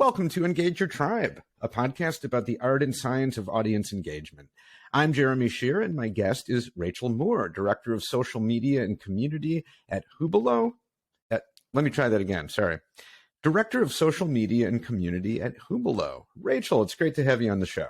Welcome to Engage Your Tribe, a podcast about the art and science of audience engagement. I'm Jeremy Shear, and my guest is Rachel Moore, Director of Social Media and Community at Hubelo. Let me try that again, sorry. Director of Social Media and Community at Hubelo. Rachel, it's great to have you on the show.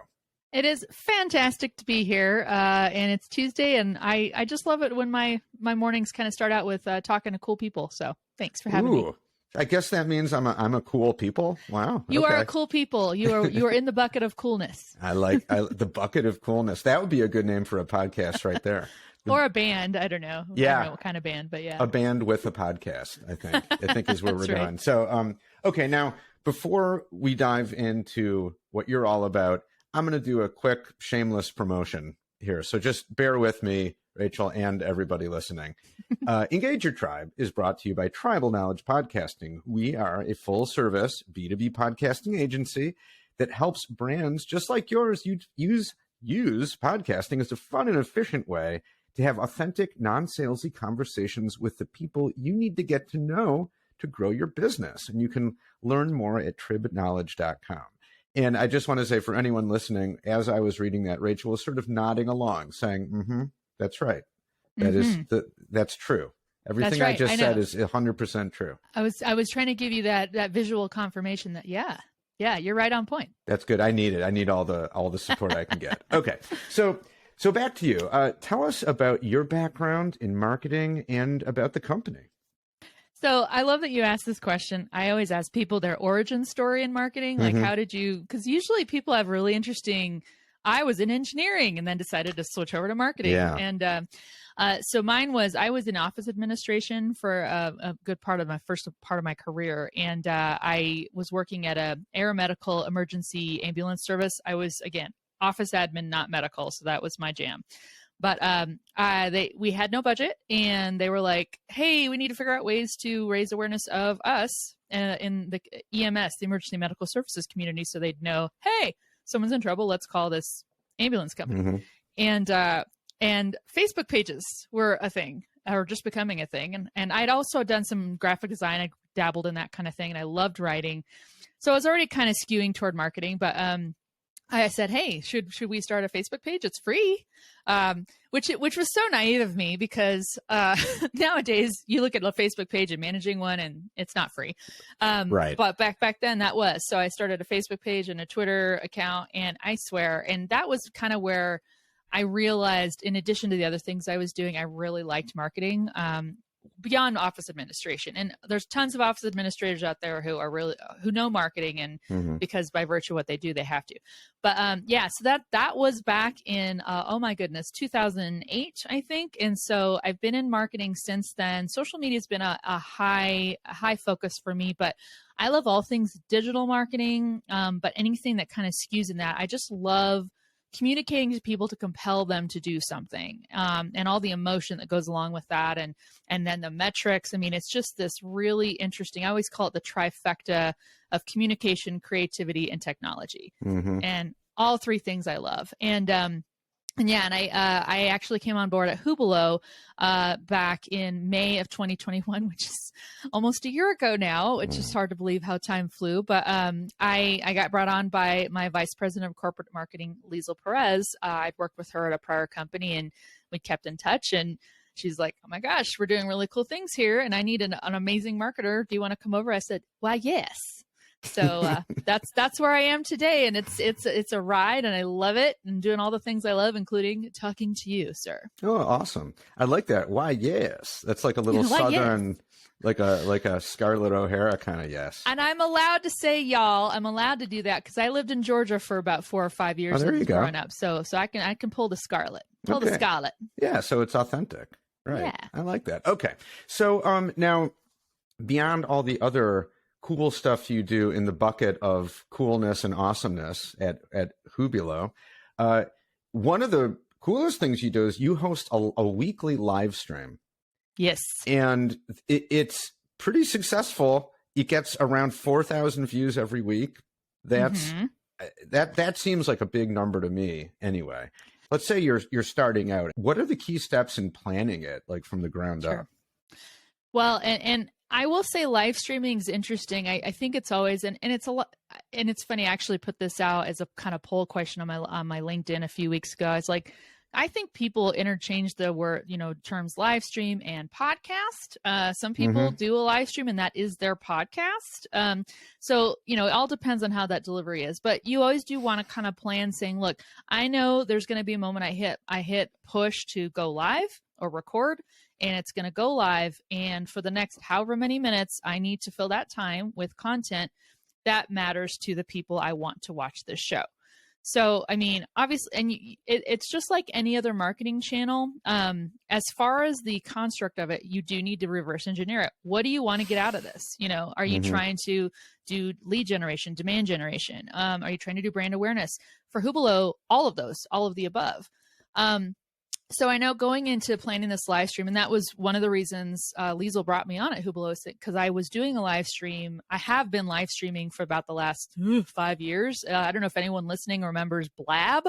It is fantastic to be here, and it's Tuesday, and I just love it when my mornings kind of start out with talking to cool people, so thanks for having me. I guess that means I'm a cool people. Wow. You are a cool people. You are in the bucket of coolness. I like the bucket of coolness. That would be a good name for a podcast right there. Or a band. I don't know. Yeah. I don't know what kind of band, but yeah. A band with a podcast, I think is where we're right. going. So, okay. Now, before we dive into what you're all about, I'm going to do a quick shameless promotion here. So just bear with me, Rachel, and everybody listening. Engage Your Tribe is brought to you by Tribal Knowledge Podcasting. We are a full-service B2B podcasting agency that helps brands just like yours use podcasting as a fun and efficient way to have authentic, non-salesy conversations with the people you need to get to know to grow your business. And you can learn more at tribknowledge.com. And I just want to say for anyone listening, as I was reading that, Rachel was sort of nodding along, saying, that's right. That's true. Everything I just said is 100% true. I was trying to give you that visual confirmation that, yeah, you're right on point. That's good. I need it. I need all the support I can get. Okay. So back to you. Tell us about your background in marketing and about the company. So I love that you asked this question. I always ask people their origin story in marketing. Like, how did you, because usually people have really interesting, I was in engineering and then decided to switch over to marketing. Yeah. And so mine was, I was in office administration for a good part of my career. And I was working at a aeromedical emergency ambulance service. I was, again, office admin, not medical. So that was my jam. But we had no budget, and they were like, hey, we need to figure out ways to raise awareness of us in the EMS, the emergency medical services community, so they'd know, hey, someone's in trouble, let's call this ambulance company. And Facebook pages were a thing, or just becoming a thing. And I'd also done some graphic design. I dabbled in that kind of thing, and I loved writing. So I was already kind of skewing toward marketing, but I said, hey, should we start a Facebook page? It's free, which was so naive of me, because nowadays you look at a Facebook page and managing one, and it's not free. Right. But back then that was. So I started a Facebook page and a Twitter account, and I swear, and that was kind of where I realized, in addition to the other things I was doing, I really liked marketing. Beyond office administration. And there's tons of office administrators out there who know marketing, and because by virtue of what they do, they have to. But so that was back in, 2008, I think. And so I've been in marketing since then. Social media has been a high focus for me, but I love all things digital marketing. But anything that kind of skews in that, I just love communicating to people to compel them to do something, and all the emotion that goes along with that. And then the metrics. I mean, it's just this really interesting, I always call it the trifecta of communication, creativity, and technology. And all three things I love. And I actually came on board at Hubelo back in May of 2021, which is almost a year ago now. It's just hard to believe how time flew. But I got brought on by my vice president of corporate marketing, Liesl Perez. I'd worked with her at a prior company, and we kept in touch. And she's like, oh my gosh, we're doing really cool things here, and I need an amazing marketer. Do you want to come over? I said, why, yes. So that's where I am today, and it's a ride, and I love it, and doing all the things I love, including talking to you, sir. Oh, awesome! I like that. Why, yes. That's like a little Southern, yes. like a Scarlett O'Hara kind of yes. And I'm allowed to say y'all. I'm allowed to do that because I lived in Georgia for about 4 or 5 years. Oh, there you go. Growing up, so I can pull the Scarlett, the Scarlett. Yeah, so it's authentic, right? Yeah, I like that. Okay, so now beyond all the other cool stuff you do in the bucket of coolness and awesomeness at Hubelo, one of the coolest things you do is you host a weekly live stream. Yes. And it's pretty successful. It gets around 4,000 views every week. That's that seems like a big number to me anyway. Let's say you're starting out. What are the key steps in planning it, like from the ground up? Well, and I will say live streaming is interesting. I think it's always, and it's a lot, and it's funny. I actually put this out as a kind of poll question on my LinkedIn a few weeks ago. It's like, I think people interchange the word, terms live stream and podcast. Some people do a live stream and that is their podcast. So, it all depends on how that delivery is, but you always do want to kind of plan saying, look, I know there's going to be a moment I hit push to go live or record, and it's going to go live. And for the next however many minutes, I need to fill that time with content that matters to the people I want to watch this show. So, I mean, obviously, and it's just like any other marketing channel. As far as the construct of it, you do need to reverse engineer it. What do you want to get out of this? Are you trying to do lead generation, demand generation? Are you trying to do brand awareness? For Hubelo, all of those, all of the above. So I know going into planning this live stream, and that was one of the reasons Liesl brought me on at Hubelo, because I was doing a live stream. I have been live streaming for about the last 5 years. I don't know if anyone listening remembers Blab.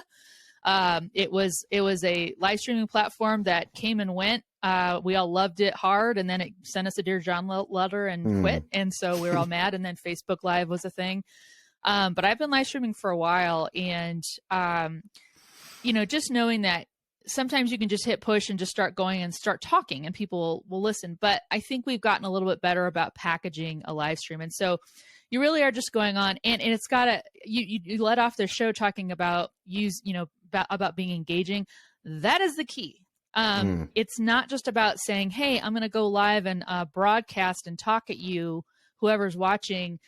It was a live streaming platform that came and went. We all loved it hard, and then it sent us a Dear John letter and quit. And so we were all mad. And then Facebook Live was a thing. But I've been live streaming for a while, and just knowing that sometimes you can just hit push and just start going and start talking and people will listen. But I think we've gotten a little bit better about packaging a live stream. And so you really are just going on, and it's got you let off the show talking about about being engaging. That is the key. It's not just about saying, hey, I'm going to go live and broadcast and talk at you, whoever's watching.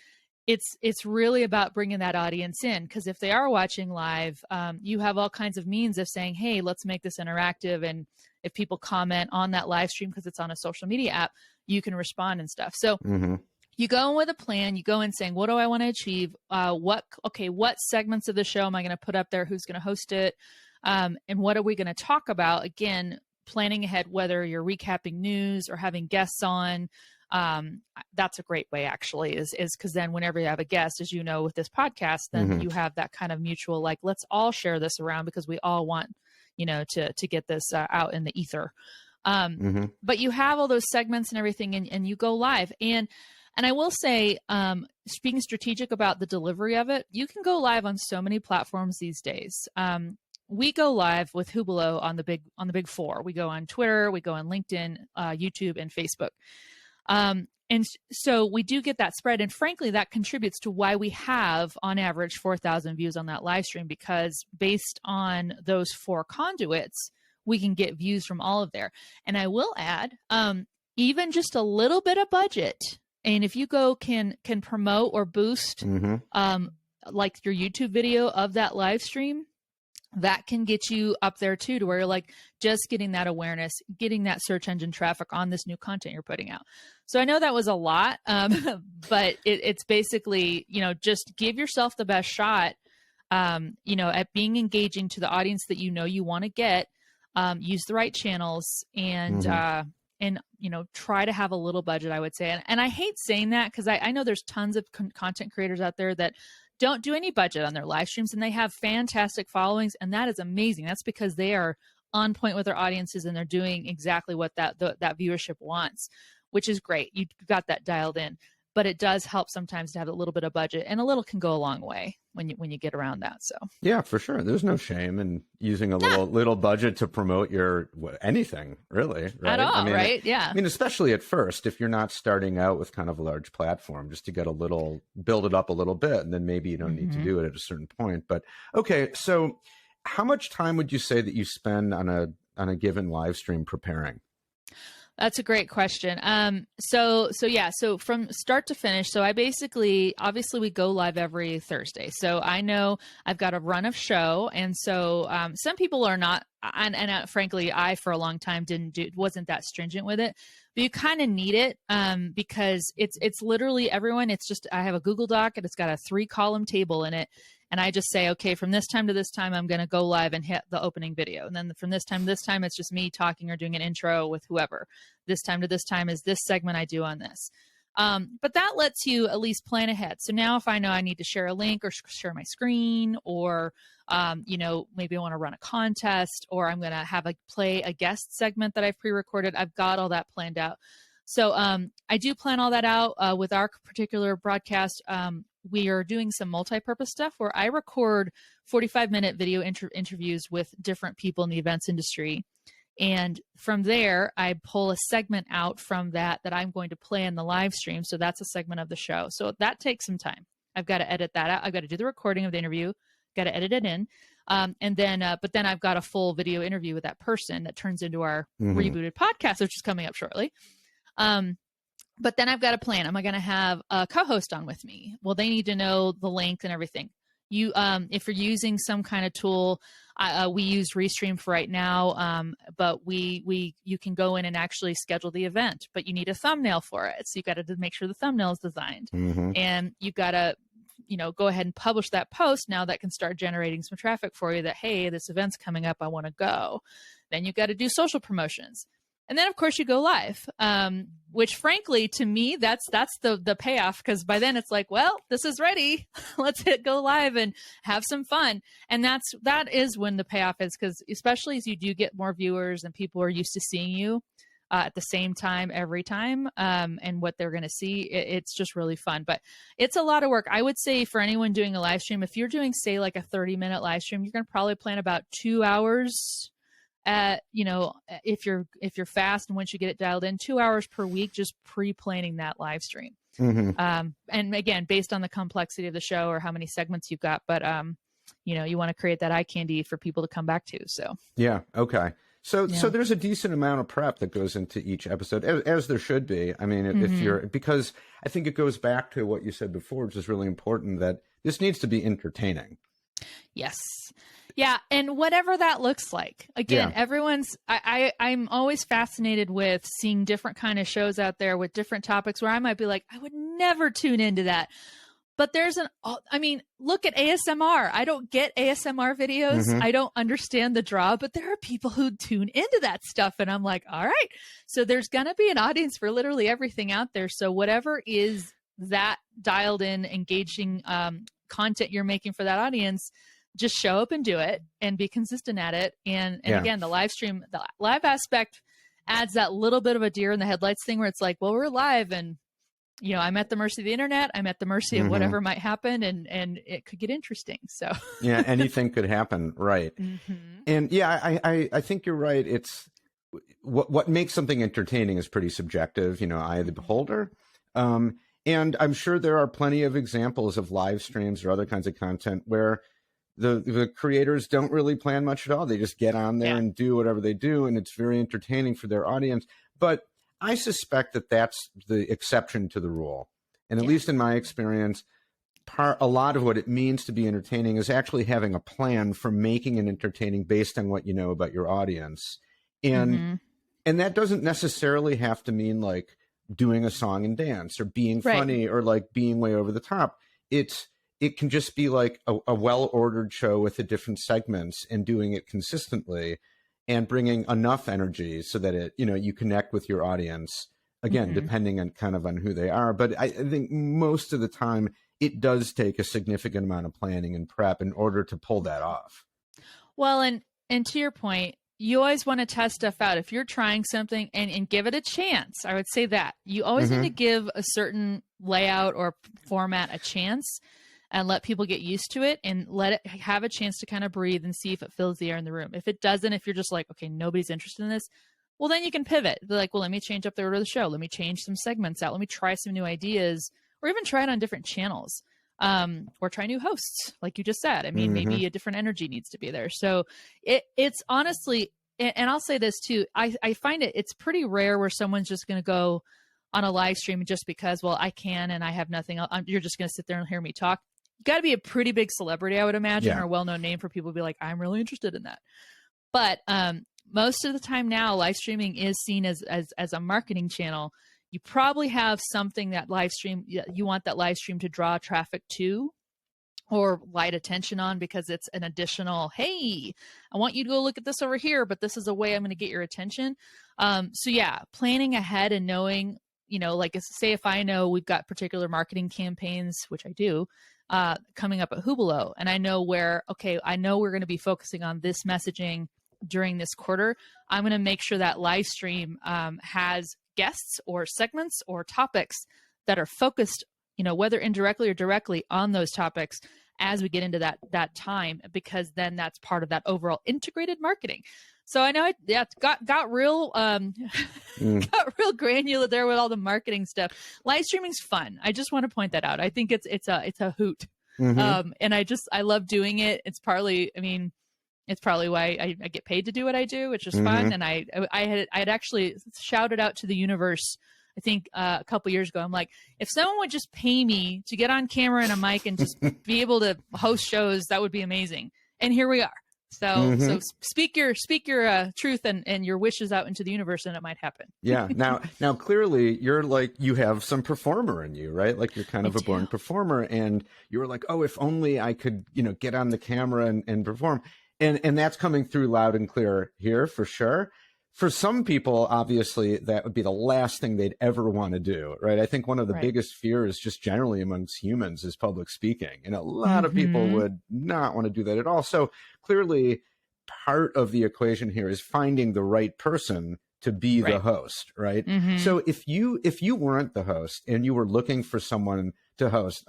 It's really about bringing that audience in, because if they are watching live, you have all kinds of means of saying, hey, let's make this interactive. And if people comment on that live stream because it's on a social media app, you can respond and stuff. So you go in with a plan. You go in saying, what do I want to achieve? What segments of the show am I going to put up there? Who's going to host it? And what are we going to talk about? Again, planning ahead, whether you're recapping news or having guests on. That's a great way, actually, is because then whenever you have a guest, as you know, with this podcast, then you have that kind of mutual, like, let's all share this around because we all want, to get this out in the ether. But you have all those segments and everything, and you go live. And I will say, being strategic about the delivery of it, you can go live on so many platforms these days. We go live with Hubelo on the big four. We go on Twitter, we go on LinkedIn, YouTube, and Facebook. And so we do get that spread. And frankly, that contributes to why we have on average 4,000 views on that live stream, because based on those four conduits, we can get views from all of there. And I will add, even just a little bit of budget. And if you can promote or boost, like your YouTube video of that live stream, that can get you up there too, to where you're like just getting that awareness, getting that search engine traffic on this new content you're putting out. So I know that was a lot, but it's basically, just give yourself the best shot, at being engaging to the audience that you want to get. Use the right channels and try to have a little budget, I would say. And I hate saying that because I know there's tons of content creators out there that don't do any budget on their live streams, and they have fantastic followings, and that is amazing. That's because they are on point with their audiences and they're doing exactly what that viewership wants, which is great. You've got that dialed in. But it does help sometimes to have a little bit of budget, and a little can go a long way when you get around that. So yeah, for sure. There's no shame in using a little budget to promote your anything, really, right? At all, right? Yeah. I mean, especially at first, if you're not starting out with kind of a large platform, just to get build it up a little bit, and then maybe you don't need to do it at a certain point. But okay, so how much time would you say that you spend on a given live stream preparing? That's a great question. So from start to finish, so I obviously we go live every Thursday. So I know I've got a run of show. And so, some people are not, and frankly, I, for a long time wasn't that stringent with it, but you kind of need it, because it's literally everyone. It's just, I have a Google Doc and it's got a 3-column table in it. And I just say, okay, from this time to this time, I'm going to go live and hit the opening video. And then from this time to this time, it's just me talking or doing an intro with whoever. This time to this time is this segment I do on this. But that lets you at least plan ahead. So now if I know I need to share a link or share my screen, or, maybe I want to run a contest, or I'm going to have play a guest segment that I've pre-recorded, I've got all that planned out. So I do plan all that out with our particular broadcast. We are doing some multi-purpose stuff where I record 45-minute video interviews with different people in the events industry. And from there, I pull a segment out from that I'm going to play in the live stream. So that's a segment of the show. So that takes some time. I've got to edit that out. I've got to do the recording of the interview, got to edit it in. And then, but then I've got a full video interview with that person that turns into our rebooted podcast, which is coming up shortly. But then I've got a plan. Am I going to have a co-host on with me? Well, they need to know the length and everything. You, if you're using some kind of tool, we use Restream for right now, but you can go in and actually schedule the event, but you need a thumbnail for it. So you got to make sure the thumbnail is designed, and you've got to, go ahead and publish that post. Now that can start generating some traffic for you that, hey, this event's coming up, I want to go. Then you've got to do social promotions. And then, of course, you go live, which, frankly, to me, that's the payoff, because by then it's like, well, this is ready. Let's go live and have some fun. And that is when the payoff is, because especially as you do get more viewers and people are used to seeing you at the same time every time, and what they're going to see, it's just really fun. But it's a lot of work. I would say for anyone doing a live stream, if you're doing, say, like a 30-minute live stream, you're going to probably plan about 2 hours. If you're fast, and once you get it dialed in, 2 hours per week, just pre-planning that live stream. And again, based on the complexity of the show or how many segments you've got, but you want to create that eye candy for people to come back to. So yeah, okay. So there's a decent amount of prep that goes into each episode, as there should be. I mean, because I think it goes back to what you said before, which is really important, that this needs to be entertaining. Yes. Yeah. And whatever that looks like, again, I'm always fascinated with seeing different kind of shows out there with different topics where I might be like, I would never tune into that. But look at ASMR. I don't get ASMR videos. I don't understand the draw, but there are people who tune into that stuff. And I'm like, all right, so there's going to be an audience for literally everything out there. So whatever is that dialed in, engaging content you're making for that audience, just show up and do it and be consistent at it. And again, the live stream, the live aspect adds that little bit of a deer in the headlights thing where it's like, well, we're live, and I'm at the mercy of the internet. I'm at the mercy of whatever might happen, and it could get interesting. So yeah, anything could happen. Right. And yeah, I think you're right. It's what makes something entertaining is pretty subjective, eye of the beholder. And I'm sure there are plenty of examples of live streams or other kinds of content where the creators don't really plan much at all. They just get on there and do whatever they do, and it's very entertaining for their audience. But I suspect that that's the exception to the rule. And at least in my experience, a lot of what it means to be entertaining is actually having a plan for making it entertaining based on what you know about your audience. And that doesn't necessarily have to mean like doing a song and dance or being funny or like being way over the top. It can just be like a well-ordered show with the different segments and doing it consistently and bringing enough energy so that it, you connect with your audience, again, depending on kind of on who they are. But I think most of the time it does take a significant amount of planning and prep in order to pull that off. Well, and to your point, you always want to test stuff out. If you're trying something and give it a chance, I would say that you always need to give a certain layout or format a chance and let people get used to it and let it have a chance to kind of breathe and see if it fills the air in the room. If it doesn't, if you're just like, okay, nobody's interested in this, well, then you can pivot. They're like, well, let me change up the order of the show. Let me change some segments out. Let me try some new ideas, or even try it on different channels, or try new hosts, like you just said. I mean, maybe a different energy needs to be there. So it's honestly, and I'll say this too, I find it's pretty rare where someone's just going to go on a live stream just because, well, I can and I have nothing else. You're just going to sit there and hear me talk. You got to be a pretty big celebrity, I would imagine, or a well-known name for people to be like, I'm really interested in that. But most of the time now, live streaming is seen as a marketing channel. You probably have something that you want that live stream to draw traffic to or light attention on, because it's an additional, hey, I want you to go look at this over here, but this is a way I'm going to get your attention. So yeah, planning ahead and knowing, like say if I know we've got particular marketing campaigns, which I do, coming up at Hubelo, and I know I know we're going to be focusing on this messaging during this quarter. I'm going to make sure that live stream has guests or segments or topics that are focused, whether indirectly or directly on those topics as we get into that time, because then that's part of that overall integrated marketing. So I know it got real got real granular there with all the marketing stuff. Live streaming's fun. I just want to point that out. I think it's a hoot. And I love doing it. It's partly why I get paid to do what I do, which is fun. And I had actually shouted out to the universe, I think a couple years ago. I'm like, if someone would just pay me to get on camera and a mic and just be able to host shows, that would be amazing. And here we are. So speak your truth and your wishes out into the universe, and it might happen. Yeah. Now clearly you're like, you have some performer in you, right? Like you're kind of a born performer, and you were like, oh, if only I could, get on the camera and perform. And that's coming through loud and clear here for sure. For some people, obviously, that would be the last thing they'd ever want to do, right? I think one of the biggest fears just generally amongst humans is public speaking. And a lot of people would not want to do that at all. So clearly, part of the equation here is finding the right person to be the host, right? So if you weren't the host and you were looking for someone to host,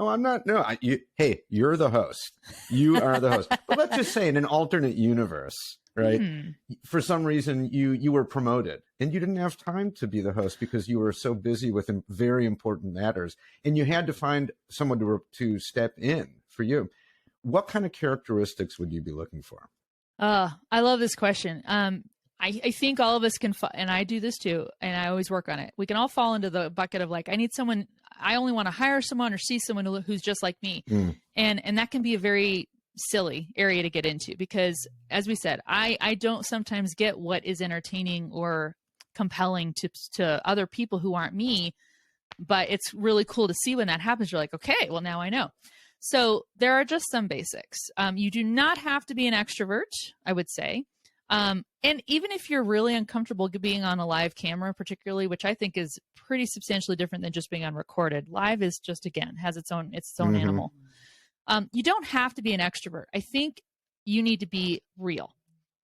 hey, you're the host. You are the host. But let's just say in an alternate universe, right? For some reason, you were promoted and you didn't have time to be the host because you were so busy with very important matters, and you had to find someone to step in for you. What kind of characteristics would you be looking for? I love this question. I think all of us can, and I do this too, and I always work on it. We can all fall into the bucket of like, I only want to hire someone or see someone who's just like me. And that can be a very silly area to get into, because as we said, I don't sometimes get what is entertaining or compelling to other people who aren't me, but it's really cool to see when that happens. You're like, okay, well, now I know. So there are just some basics. You do not have to be an extrovert, I would say. And even if you're really uncomfortable being on a live camera, particularly, which I think is pretty substantially different than just being on recorded, live is just, again, has its own animal. You don't have to be an extrovert. I think you need to be real.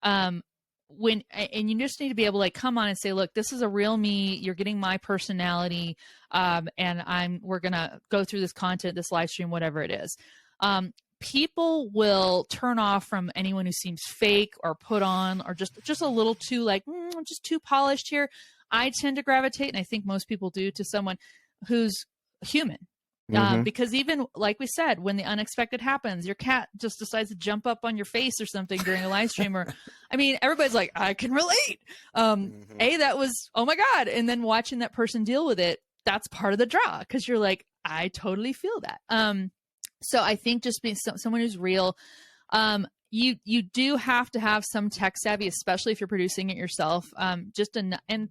And you just need to be able to come on and say, look, this is a real me. You're getting my personality. And we're going to go through this content, this live stream, whatever it is. People will turn off from anyone who seems fake or put on, or just a little too I'm just too polished here. I tend to gravitate, and I think most people do, to someone who's human. Because even like we said, when the unexpected happens, your cat just decides to jump up on your face or something during a live stream, or, everybody's like, I can relate. That was, oh my God. And then watching that person deal with it, that's part of the draw, because you're like, I totally feel that. So I think just being someone who's real, you do have to have some tech savvy, especially if you're producing it yourself. And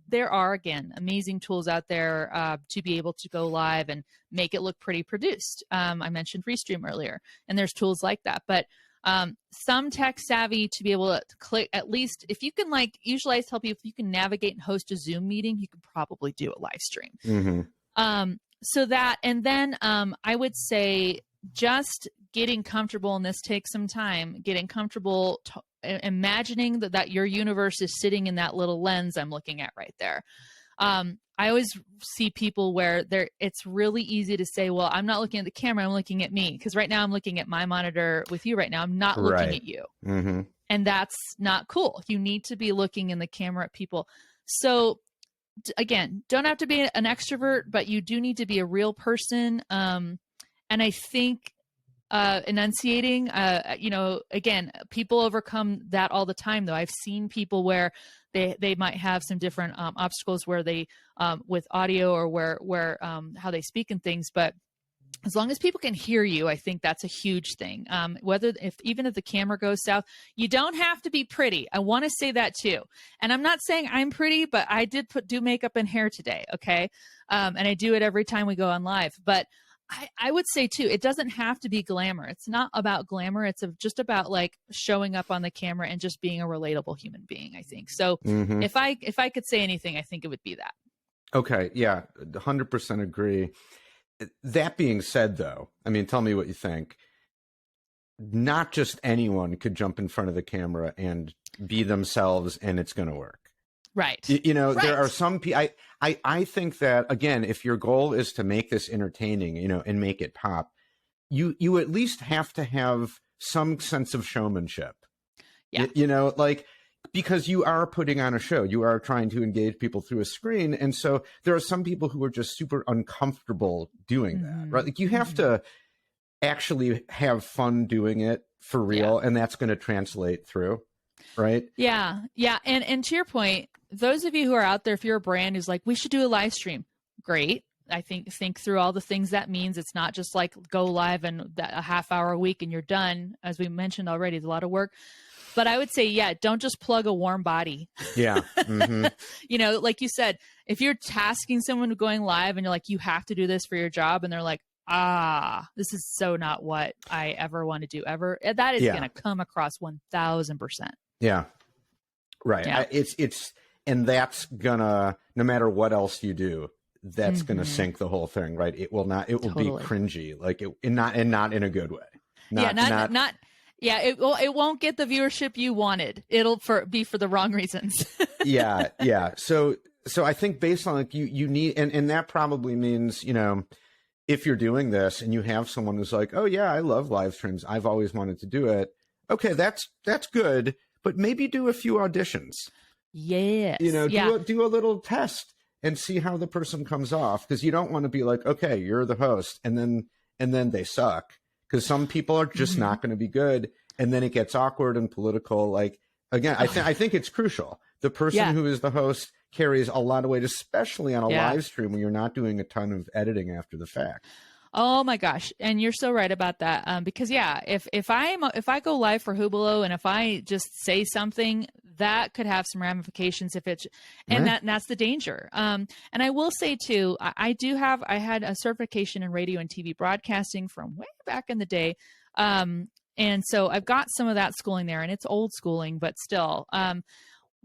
there are, again, amazing tools out there to be able to go live and make it look pretty produced. I mentioned Restream earlier, and there's tools like that. But some tech savvy to be able to click, at least if you can, usually I tell people, if you can navigate and host a Zoom meeting, you can probably do a live stream. So that, and then I would say, just getting comfortable, and this takes some time, getting comfortable imagining that your universe is sitting in that little lens I'm looking at right there. I always see people where it's really easy to say, well, I'm not looking at the camera, I'm looking at me. Because right now I'm looking at my monitor with you right now. I'm not looking at you. And that's not cool. You need to be looking in the camera at people. So again, don't have to be an extrovert, but you do need to be a real person. And I think enunciating, again, people overcome that all the time, though. I've seen people where they might have some different obstacles where they, with audio or where how they speak and things. But as long as people can hear you, I think that's a huge thing. Even if the camera goes south, you don't have to be pretty. I want to say that too. And I'm not saying I'm pretty, but I did do makeup and hair today. Okay. And I do it every time we go on live, but I would say too, it doesn't have to be glamour. It's not about glamour. It's just about showing up on the camera and just being a relatable human being, I think. So if I could say anything, I think it would be that. Okay. Yeah. 100% agree. That being said, though, tell me what you think. Not just anyone could jump in front of the camera and be themselves and it's going to work. Right. There are some people, I think that, again, if your goal is to make this entertaining, and make it pop, you at least have to have some sense of showmanship. Yeah. Because you are putting on a show, you are trying to engage people through a screen. And so there are some people who are just super uncomfortable doing that, right? Like, you have to actually have fun doing it for real, and that's going to translate through, right? Yeah. And to your point, those of you who are out there, if you're a brand who's like, we should do a live stream, great. I think through all the things that means. It's not just like go live and a half hour a week and you're done. As we mentioned already, it's a lot of work. But I would say, don't just plug a warm body. Yeah. Mm-hmm. Like you said, if you're tasking someone going live and you're like, you have to do this for your job, and they're like, this is so not what I ever want to do ever, that is going to come across 1,000%. Yeah. Right. Yeah. And that's gonna, no matter what else you do, that's gonna sink the whole thing, right? It will be cringy, like and not in a good way. It won't get the viewership you wanted. It'll be for the wrong reasons. Yeah. So I think based on, like, you need, and that probably means, if you're doing this and you have someone who's like, oh yeah, I love live streams, I've always wanted to do it. Okay, that's good, but maybe do a few auditions. Yes. Do a little test and see how the person comes off, because you don't want to be like, okay, you're the host, and then they suck, because some people are just not going to be good, and then it gets awkward and political. Like, again, I think it's crucial. The person who is the host carries a lot of weight, especially on a live stream when you're not doing a ton of editing after the fact. Oh my gosh. And you're so right about that. Because if I go live for Hubelo and if I just say something, that could have some ramifications that's the danger. And I will say too, I had a certification in radio and TV broadcasting from way back in the day. And so I've got some of that schooling there, and it's old schooling, but still.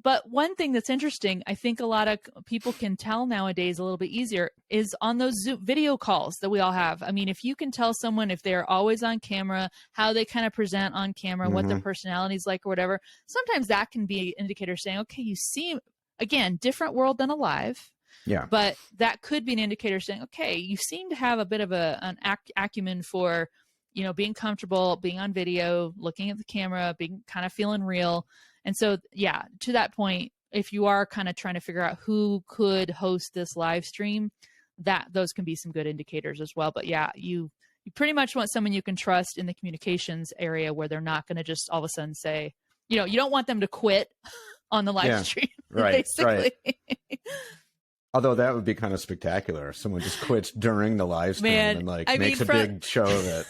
But one thing that's interesting, I think a lot of people can tell nowadays a little bit easier, is on those Zoom video calls that we all have. I mean, if you can tell someone if they're always on camera, how they kind of present on camera, what their personality is like or whatever, sometimes that can be an indicator saying, okay, you seem, again, different world than a live. Yeah. But that could be an indicator saying, okay, you seem to have a bit of an acumen for, being comfortable, being on video, looking at the camera, being kind of feeling real. And so, to that point, if you are kind of trying to figure out who could host this live stream, those can be some good indicators as well. But you pretty much want someone you can trust in the communications area, where they're not going to just all of a sudden say, you don't want them to quit on the live stream. Right. Basically. Right. Although that would be kind of spectacular if someone just quits during the live stream and makes a big show of it.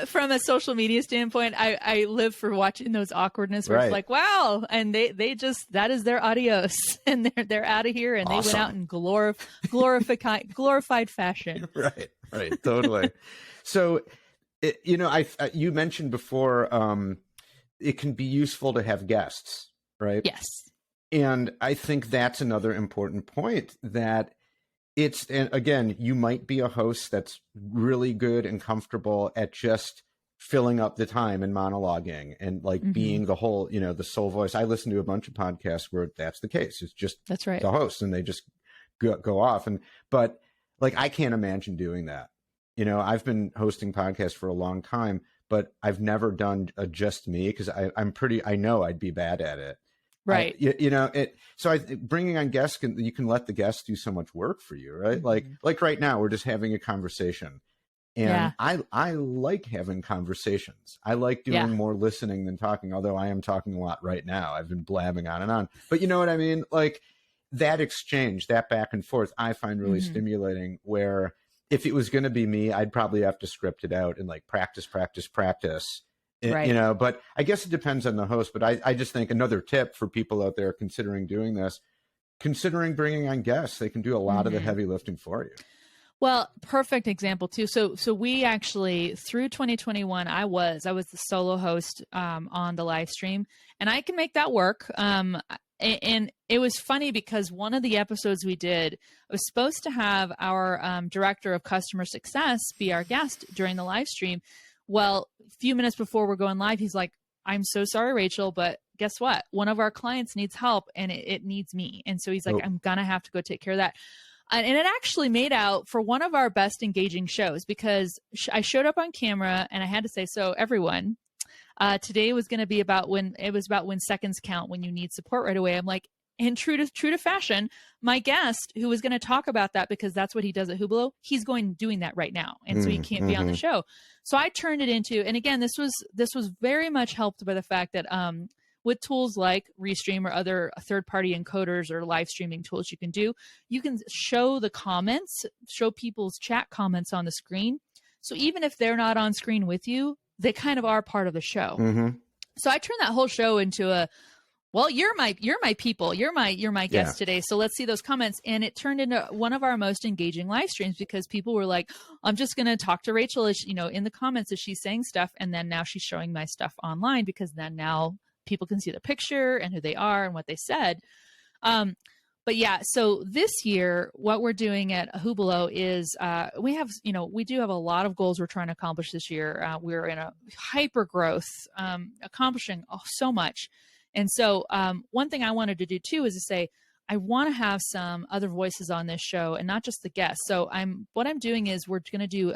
From a social media standpoint, I live for watching those awkwardness where it's like, wow, and they just, that is their adios, and they're out of here, and they went out in glorified fashion. Right, totally. So, you mentioned before, it can be useful to have guests, right? Yes. And I think that's another important point, that and again, you might be a host that's really good and comfortable at just filling up the time and monologuing and being the whole, the sole voice. I listen to a bunch of podcasts where that's the case. It's just that's right. The host, and they just go off. But I can't imagine doing that. I've been hosting podcasts for a long time, but I've never done a just me, because I know I'd be bad at it. Right. So bringing on guests, you can let the guests do so much work for you, right? Like right now, we're just having a conversation, and I like having conversations. I like doing more listening than talking, although I am talking a lot right now. I've been blabbing on and on, but you know what I mean? Like, that exchange, that back and forth, I find really stimulating, where if it was going to be me, I'd probably have to script it out and practice. Right. But I guess it depends on the host. But I just think another tip for people out there considering doing this, considering bringing on guests, they can do a lot of the heavy lifting for you. Well, perfect example too. So we actually, through 2021, I was the solo host on the live stream, and I can make that work. And it was funny because one of the episodes we did, I was supposed to have our director of customer success be our guest during the live stream. Well, a few minutes before we're going live, he's like, I'm so sorry, Rachel, but guess what? One of our clients needs help and it needs me. And so he's like, I'm going to have to go take care of that. And it actually made out for one of our best engaging shows because I showed up on camera and I had to say, so everyone, today was going to be about when seconds count, when you need support right away. I'm like, and true to fashion, my guest who was going to talk about that, because that's what he does at Hublot, he's doing that right now. And so he can't be on the show. So I turned it into, and again, this was very much helped by the fact that, with tools like Restream or other third-party encoders or live streaming tools you can show the comments, show people's chat comments on the screen. So even if they're not on screen with you, they kind of are part of the show. So I turned that whole show into well, you're my people, you're my guest today. So let's see those comments. And it turned into one of our most engaging live streams because people were like, I'm just going to talk to Rachel as, in the comments as she's saying stuff. And then now she's showing my stuff online because then now people can see the picture and who they are and what they said. But yeah, so this year, what we're doing at Hublot is we do have a lot of goals we're trying to accomplish this year. We're in a hyper growth, accomplishing so much. And so one thing I wanted to do too is to say, I want to have some other voices on this show and not just the guests. So what I'm doing is we're going to do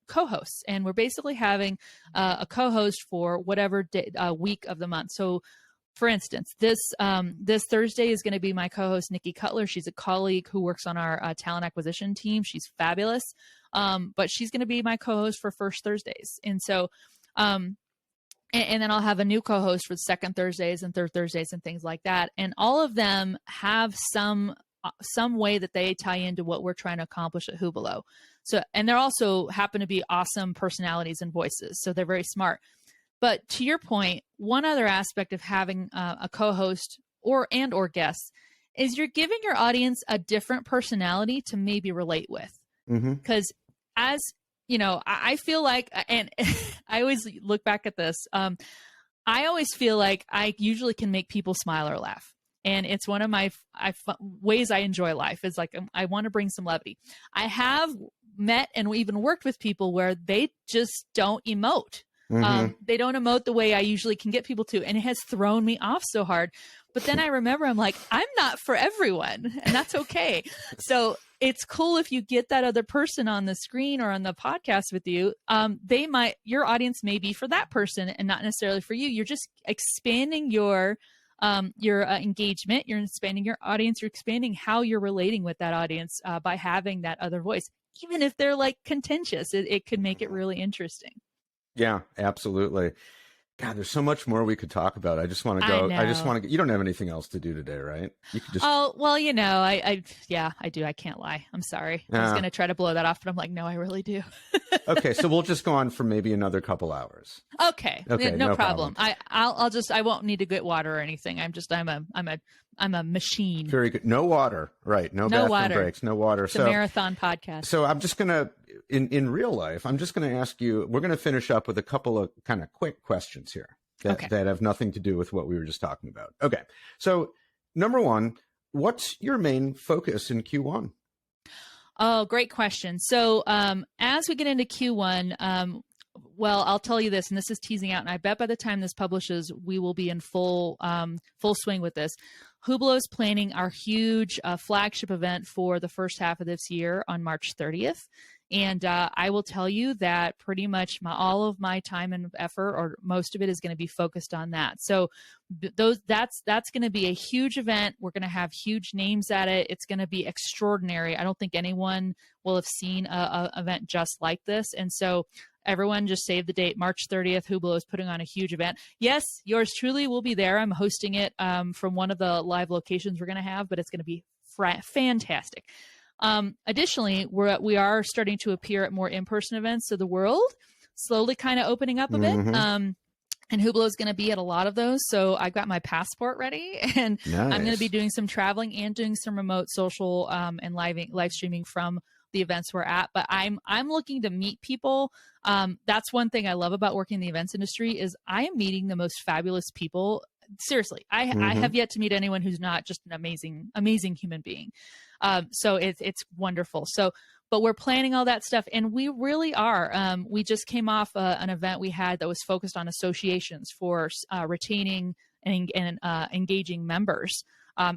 co-hosts, and we're basically having a co-host for whatever week of the month. So for instance, this Thursday is going to be my co-host, Nikki Cutler. She's a colleague who works on our talent acquisition team. She's fabulous. But she's going to be my co-host for First Thursdays. And so, and then I'll have a new co-host for the second Thursdays and third Thursdays and things like that. And all of them have some way that they tie into what we're trying to accomplish at Hublot. So, and they're also happen to be awesome personalities and voices. So they're very smart. But to your point, one other aspect of having a co-host or guests is you're giving your audience a different personality to maybe relate with. Because as you know, I feel like, and I always look back at this, I always feel like I usually can make people smile or laugh. And it's one of my ways I enjoy life is like, I want to bring some levity. I have met and even worked with people where they just don't emote. They don't emote the way I usually can get people to. And it has thrown me off so hard. But then I remember, I'm like, I'm not for everyone, and that's okay. So it's cool if you get that other person on the screen or on the podcast with you. Your audience may be for that person and not necessarily for you. You're just expanding your engagement. You're expanding your audience. You're expanding how you're relating with that audience by having that other voice. Even if they're like contentious, it could make it really interesting. Yeah, absolutely. God, there's so much more we could talk about. I just want to go. I just want to. You don't have anything else to do today, right? You could just. Oh well, I do. I can't lie. I'm sorry. I was going to try to blow that off, but I'm like, no, I really do. Okay, so we'll just go on for maybe another couple hours. Okay, no problem. I won't need to get water or anything. I'm a machine. Very good. No water, right? No bathroom water. Breaks. No water. It's a marathon podcast. So I'm just gonna, in real life, I'm just gonna ask you. We're gonna finish up with a couple of kind of quick questions here that have nothing to do with what we were just talking about. Okay. So number one, what's your main focus in Q1? Oh, great question. So as we get into Q1, well, I'll tell you this, and this is teasing out, and I bet by the time this publishes, we will be in full swing with this. Hublot is planning our huge flagship event for the first half of this year on March 30th. And I will tell you that pretty much all of my time and effort, or most of it, is going to be focused on that. So that's going to be a huge event. We're going to have huge names at it. It's going to be extraordinary. I don't think anyone will have seen an event just like this. And so everyone just save the date, March 30th. Hublot is putting on a huge event. Yes, yours truly will be there. I'm hosting it from one of the live locations we're going to have, but it's going to be fantastic. Additionally, we are starting to appear at more in-person events. So the world slowly kind of opening up a bit. And Hublot is going to be at a lot of those. So I've got my passport ready, and nice. I'm going to be doing some traveling and doing some remote social and live streaming from the events we're at. But I'm looking to meet people. That's one thing I love about working in the events industry is I am meeting the most fabulous people. Seriously, I have yet to meet anyone who's not just an amazing human being. So it's wonderful. So, but we're planning all that stuff, and we really are. We just came off an event we had that was focused on associations for retaining and engaging members,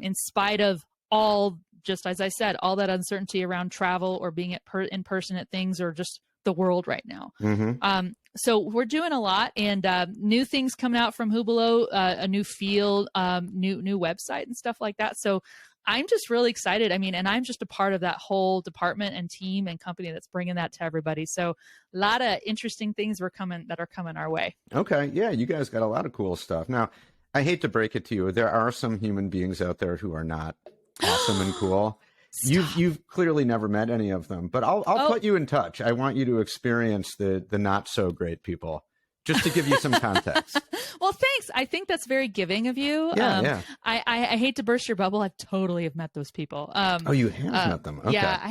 in spite of all, just as I said, all that uncertainty around travel or being in person at things, or just the world right now. So we're doing a lot, and new things coming out from Hublot, a new field, new website and stuff like that. So I'm just really excited. I mean, and I'm just a part of that whole department and team and company that's bringing that to everybody. So a lot of interesting things that are coming our way. Okay. Yeah. You guys got a lot of cool stuff. Now, I hate to break it to you. There are some human beings out there who are not awesome and cool. You've clearly never met any of them, but I'll put you in touch. I want you to experience the not so great people, just to give you some context. Well, thanks. I think that's very giving of you. Yeah. I hate to burst your bubble. I totally have met those people. Oh, you have met them? Okay. Yeah, I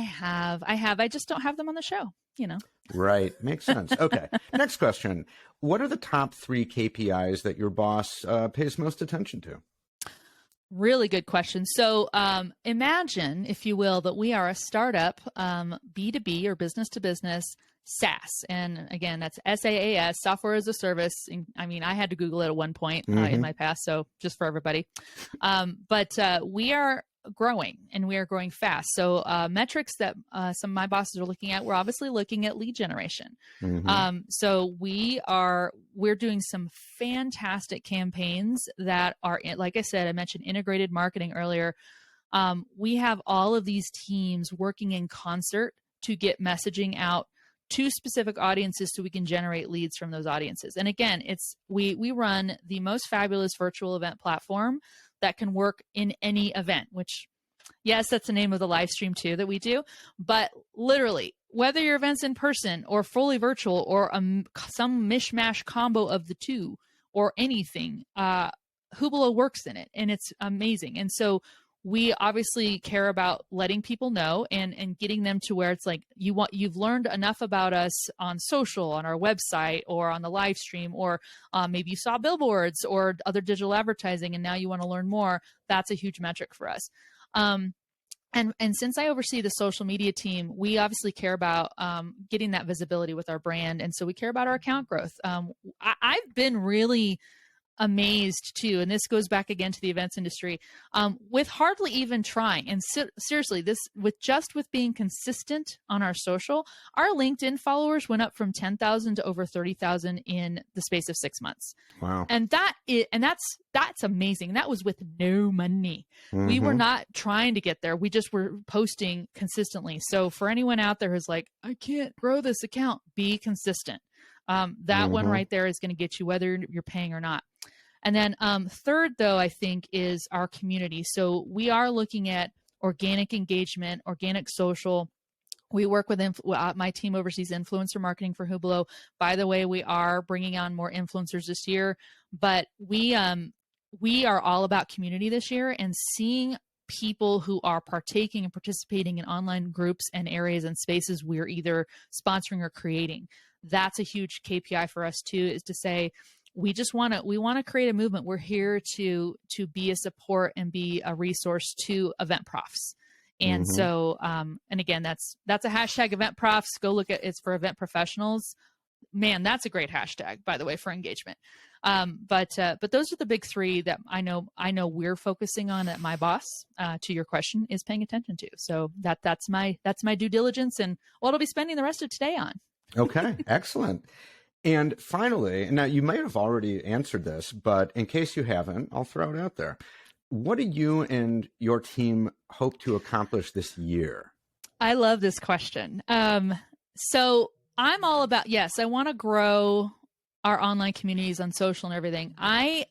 have. I just don't have them on the show, you know. Right. Makes sense. Okay. Next question. What are the top 3 KPIs that your boss pays most attention to? Really good question. So imagine, if you will, that we are a startup, B2B or business to business SaaS. And again, that's SaaS, software as a service. I mean, I had to Google it at one point in my past, so just for everybody. But we are growing, and we are growing fast. So metrics that some of my bosses are looking at, we're obviously looking at lead generation. So we're doing some fantastic campaigns that are, like I said, I mentioned integrated marketing earlier. We have all of these teams working in concert to get messaging out to specific audiences so we can generate leads from those audiences. And again, we run the most fabulous virtual event platform that can work in any event, which, yes, that's the name of the live stream too that we do. But literally, whether your event's in person or fully virtual or some mishmash combo of the two or anything, Hublot works in it, and it's amazing. And so we obviously care about letting people know and getting them to where it's like, you've learned enough about us on social, on our website, or on the live stream, or maybe you saw billboards or other digital advertising, and now you want to learn more. That's a huge metric for us. And since I oversee the social media team, we obviously care about getting that visibility with our brand. And so we care about our account growth. I've been really amazed too, and this goes back again to the events industry, with hardly even trying, and seriously, with being consistent on our social, our LinkedIn followers went up from 10,000 to over 30,000 in the space of 6 months. Wow. And that's amazing. That was with no money. We were not trying to get there. We just were posting consistently. So for anyone out there who's like, I can't grow this account, be consistent. That one right there is going to get you whether you're paying or not. And then third, though, I think is our community. So we are looking at organic engagement, organic social. We work with my team oversees influencer marketing for Hublot. By the way, we are bringing on more influencers this year, but we are all about community this year, and seeing people who are partaking and participating in online groups and areas and spaces we're either sponsoring or creating. That's a huge KPI for us too, is to say, we want to create a movement. We're here to be a support and be a resource to event profs. And so, and again, that's a hashtag event profs. Go look at it's for event professionals. Man, that's a great hashtag, by the way, for engagement. But those are the big 3 that I know we're focusing on, that my boss, to your question, is paying attention to. So that's my due diligence, and what I'll be spending the rest of today on. Okay, excellent. And finally, now you might have already answered this, but in case you haven't, I'll throw it out there. What do you and your team hope to accomplish this year? I love this question. So I'm all about, yes, I want to grow our online communities on social and everything. I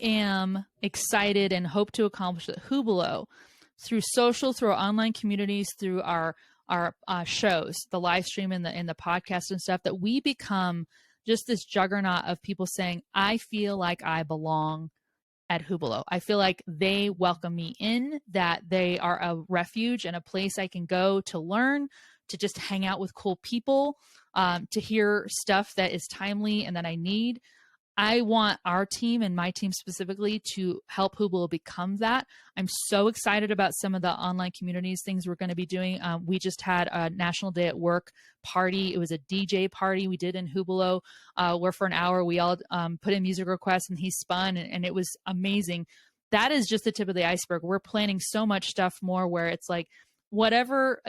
am excited and hope to accomplish that Hublot, through social, through our online communities, through our shows, the live stream and the podcast and stuff, that we become just this juggernaut of people saying, I feel like I belong at Hublot. I feel like they welcome me in, that they are a refuge and a place I can go to learn, to just hang out with cool people, to hear stuff that is timely and that I need. I want our team and my team specifically to help Hublot become that. I'm so excited about some of the online communities, things we're going to be doing. We just had a National Day at Work party. It was a DJ party we did in Hublot, where for an hour we all put in music requests and he spun, and it was amazing. That is just the tip of the iceberg. We're planning so much stuff more where it's like whatever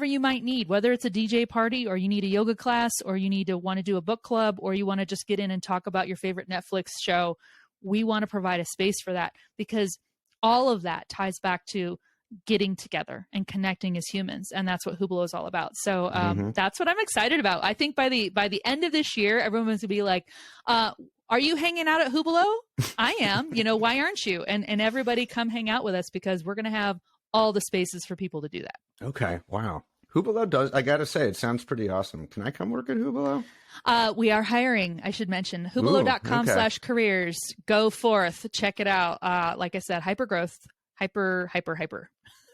you might need, whether it's a DJ party or you need a yoga class or you want to do a book club or you want to just get in and talk about your favorite Netflix show, we want to provide a space for that, because all of that ties back to getting together and connecting as humans. And that's what Hublot is all about. So that's what I'm excited about. I think by the end of this year, everyone's gonna be like, are you hanging out at Hublot? I am. Why aren't you? And everybody come hang out with us, because we're going to have all the spaces for people to do that. Okay. Wow. Hublot does, I got to say, it sounds pretty awesome. Can I come work at Hublot? We are hiring, I should mention. Hublot.com/careers. Go forth. Check it out. Like I said, hypergrowth. Hyper.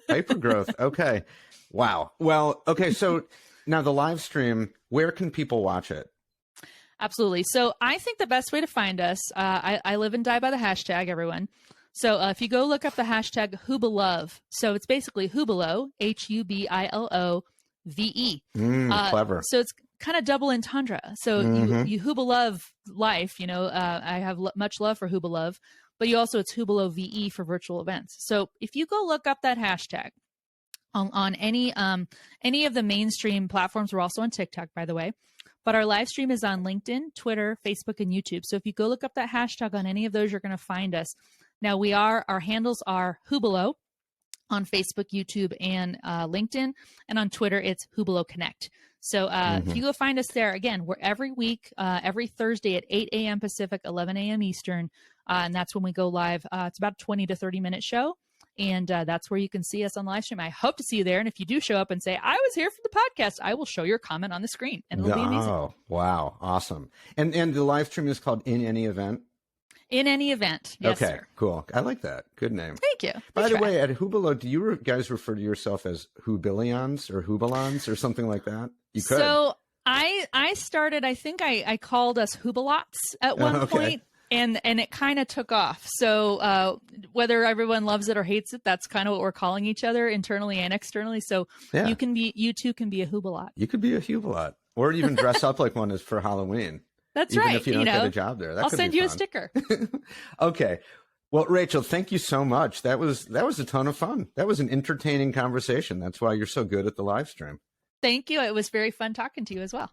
Hypergrowth. Okay. Wow. Well, okay. So now the live stream, where can people watch it? Absolutely. So I think the best way to find us, I live and die by the hashtag, everyone. So if you go look up the hashtag Hublove, so it's basically Hublot, HUBILOVE. Clever. So it's kind of double entendre. So you Hublove life, I have much love for Hublove, but you also, it's HublotVE for virtual events. So if you go look up that hashtag on any of the mainstream platforms, we're also on TikTok, by the way. But our live stream is on LinkedIn, Twitter, Facebook, and YouTube. So if you go look up that hashtag on any of those, you're going to find us. Now our handles are Hublot on Facebook, YouTube, and LinkedIn. And on Twitter, it's Hublot Connect. So if you go find us there, again, we're every week, every Thursday at 8 a.m. Pacific, 11 a.m. Eastern. And that's when we go live. It's about a 20 to 30-minute show. And that's where you can see us on live stream. I hope to see you there. And if you do show up and say, I was here for the podcast, I will show your comment on the screen, and it'll be amazing. Oh, wow. Awesome. And the live stream is called In Any Event? In Any Event. Yes, okay, sir. Cool. I like that. Good name. Thank you. By the way, at Hublot, do you guys refer to yourself as Hubilions or Hubalons or something like that? You could. So I started, I think I called us Hubalots at one point. And it kind of took off. So whether everyone loves it or hates it, that's kind of what we're calling each other internally and externally. So you too can be a Hubalot. You could be a Hubalot, or even dress up like one for Halloween. That's even right. If you don't get a job there, I'll send you a sticker. Okay. Well, Rachel, thank you so much. That was a ton of fun. That was an entertaining conversation. That's why you're so good at the live stream. Thank you. It was very fun talking to you as well.